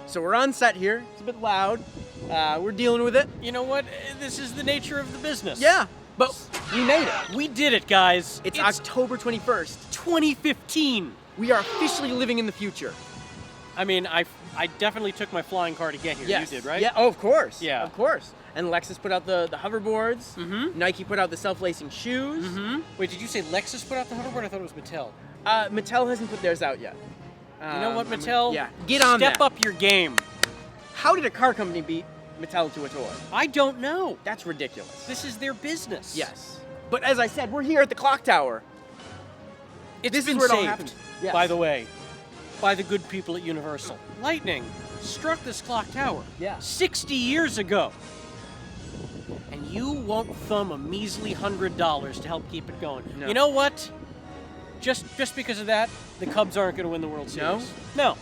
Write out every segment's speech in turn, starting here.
So we're on set here. It's a bit loud. We're dealing with it. You know what? This is the nature of the business. Yeah, but we made it. We did it, guys. It's October 21st. 2015. We are officially living in the future. I mean, I definitely took my flying car to get here. Yes. You did, right? Yeah, oh, of course. Yeah. Of course. And Lexus put out the hoverboards. Mm-hmm. Nike put out the self-lacing shoes. Mm-hmm. Wait, did you say Lexus put out the hoverboard? I thought it was Mattel. Mattel hasn't put theirs out yet. You know what, Mattel? Yeah, get on Step that. up your game. How did a car company beat Mattel to a toy? I don't know. That's ridiculous. This is their business. Yes. But as I said, we're here at the clock tower. It's This is been where it all saved, happened. Yes. by the way, by the good people at Universal. Lightning struck this clock tower 60 years ago. And you won't thumb a measly $100 to help keep it going. No. You know what? Just because of that, the Cubs aren't going to win the World Series. No.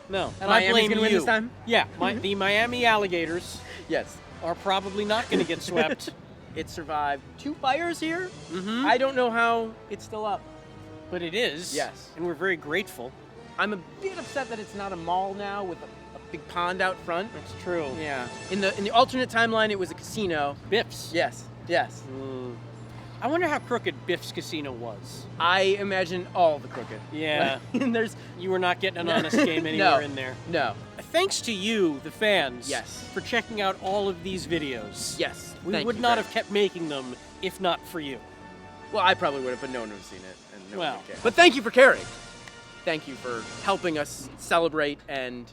And I Miami's blame gonna you. win this time? Yeah, the Miami Alligators Yes. are probably not going to get swept. It survived 2 fires here. Mm-hmm. I don't know how it's still up. But it is. Yes. And we're very grateful. I'm a bit upset that it's not a mall now with a big pond out front. That's true. Yeah. In the alternate timeline, it was a casino. Biff's. Yes. Yes. I wonder how crooked Biff's casino was. I imagine all the crooked. Yeah. And there's You were not getting an honest game anywhere in there. no. Thanks to you, the fans, Yes. for checking out all of these videos. Yes. We Thank would you, not Greg. have kept making them if not for you. Well, I probably would have, but no one would have seen it, and no one Well. would care. But thank you for caring. Thank you for helping us celebrate and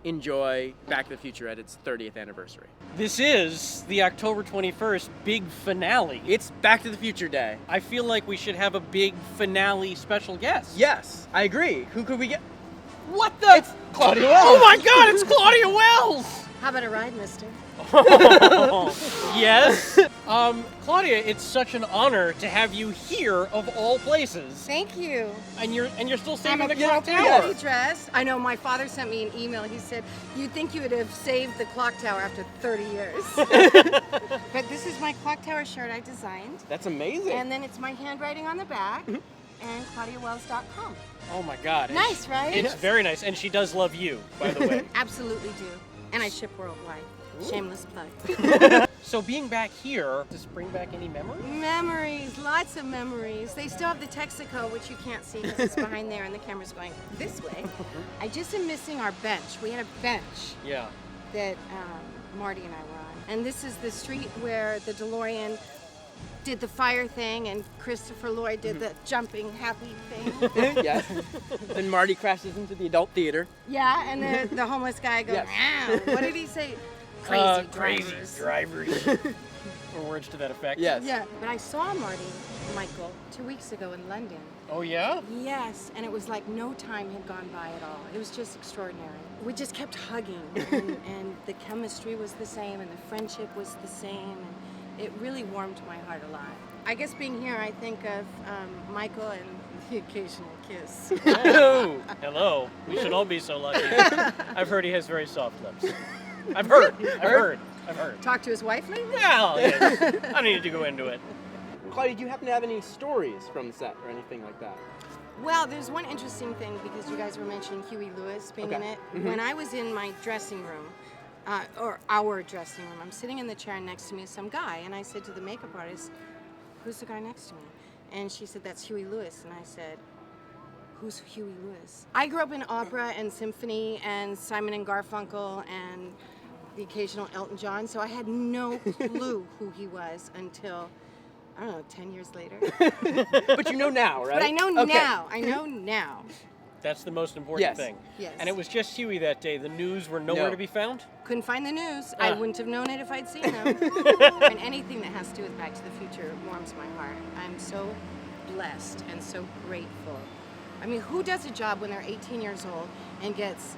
enjoy Back to the Future at its 30th anniversary. This is the October 21st big finale. It's Back to the Future Day. I feel like we should have a big finale special guest. Yes, I agree. Who could we get? What the? It's Claudia Wells. Oh my God! It's Claudia Wells. How about a ride, mister? Yes. Claudia, it's such an honor to have you here of all places. Thank you. And you're still I'm saving the clock appropriately tower. dressed. I know my father sent me an email. He said, you'd think you would have saved the clock tower after 30 years. But this is my clock tower shirt I designed. That's amazing. And then it's my handwriting on the back. And ClaudiaWells.com. Oh my God. Nice, right? It's very nice. And she does love you, by the way. Absolutely do. And I ship worldwide. Shameless plug. So being back here, does it bring back any memories? Memories, lots of memories. They still have the Texaco, which you can't see because it's behind there and the camera's going this way. I just am missing our bench. We had a bench Yeah. that Marty and I were on. And this is the street where the DeLorean did the fire thing and Christopher Lloyd did the jumping happy thing. Yes. Then Marty crashes into the adult theater. Yeah, and the homeless guy goes, Yes. "Meow." What did he say? Crazy drivers. Or words to that effect. Yes. Yeah, but I saw Marty, Michael, 2 weeks ago in London. Oh yeah? Yes, and it was like no time had gone by at all. It was just extraordinary. We just kept hugging, and the chemistry was the same, and the friendship was the same, and it really warmed my heart a lot. I guess being here, I think of Michael and the occasional kiss. Oh, hello. We should all be so lucky. I've heard he has very soft lips. I've heard. Talk to his wife lately? Well, yes. I don't need to go into it. Claudia, do you happen to have any stories from the set or anything like that? Well, there's one interesting thing because you guys were mentioning Huey Lewis being in it. When I was in my dressing room, or our dressing room, I'm sitting in the chair and next to me is some guy, and I said to the makeup artist, "Who's the guy next to me?" And she said, "That's Huey Lewis." And I said, "Who's Huey Lewis?" I grew up in opera and symphony and Simon and Garfunkel and the occasional Elton John, so I had no clue who he was until, I don't know, 10 years later. But you know now, right? But I know Okay. now. I know now. That's the most important thing. Yes. And it was just Huey that day. The news were nowhere No. to be found? Couldn't find the news. I wouldn't have known it if I'd seen them. And anything that has to do with Back to the Future warms my heart. I'm so blessed and so grateful. I mean, who does a job when they're 18 years old and gets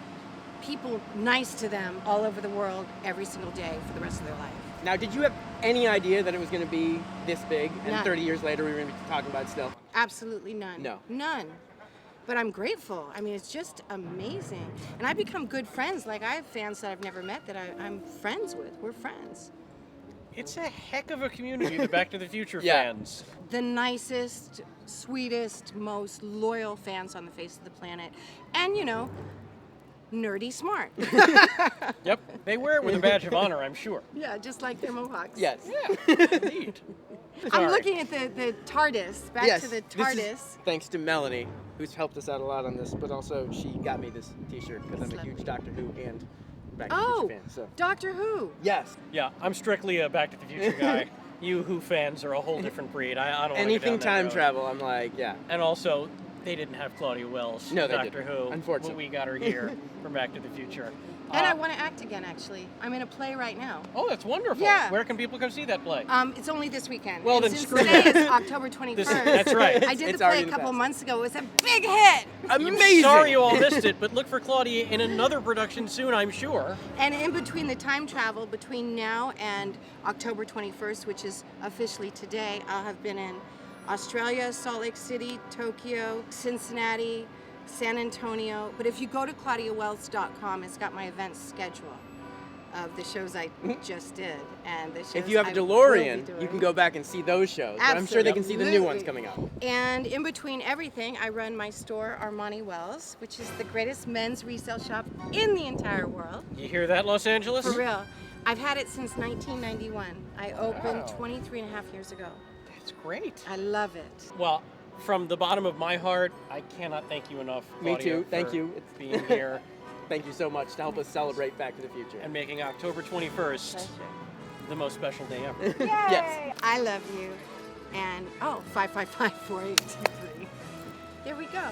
people nice to them all over the world every single day for the rest of their life? Now, did you have any idea that it was going to be this big, and None. 30 years later we were going to be talking about it still? Absolutely none. No. None. But I'm grateful. I mean, it's just amazing. And I've become good friends. Like, I have fans that I've never met that I'm friends with. We're friends. It's a heck of a community, the Back to the Future Yeah. fans. The nicest, sweetest, most loyal fans on the face of the planet. And, you know, nerdy smart. Yep, they wear it with a badge of honor, I'm sure. Yeah, just like their mohawks. Yes. Yeah, indeed. I'm Sorry. looking at the TARDIS. Back Yes, to the this TARDIS. is thanks to Melanie, who's helped us out a lot on this, but also she got me this T-shirt because I'm a huge Doctor Who and Back to the Oh, Future fan. So Doctor Who. yes, Yeah, I'm strictly a Back to the Future guy. You Who fans are a whole different breed. I don't want to go anything down that time road. travel, I'm like, yeah. And also, they didn't have Claudia Wells. No, they Doctor didn't, Who. unfortunately. But we got her here from Back to the Future. And I want to act again, actually. I'm in a play right now. Oh, that's wonderful. Yeah. Where can people come see that play? It's only this weekend. Well, And then since screw today that. is October 21st. That's right. I did It's the already play in a the couple past. months ago. It was a big hit. Amazing. Sorry you all missed it, but look for Claudia in another production soon, I'm sure. And in between the time travel, between now and October 21st, which is officially today, I'll have been in Australia, Salt Lake City, Tokyo, Cincinnati, San Antonio. But if you go to ClaudiaWells.com, it's got my event schedule of the shows I just did and the shows If you have a I will be DeLorean, doing. you can go back and see those shows. But I'm sure they can see the new ones coming up. And in between everything, I run my store, Armani Wells, which is the greatest men's resale shop in the entire world. You hear that, Los Angeles? For real. I've had it since 1991. I opened Wow. 23 and a half years ago. That's great. I love it. Well, from the bottom of my heart, I cannot thank you enough, Me Claudia, too. Thank for you. It's being here Thank you so much to help us celebrate Back to the Future. and making October 21st Pleasure. the most special day ever. Yes. I love you. And, 555-4823. There we go.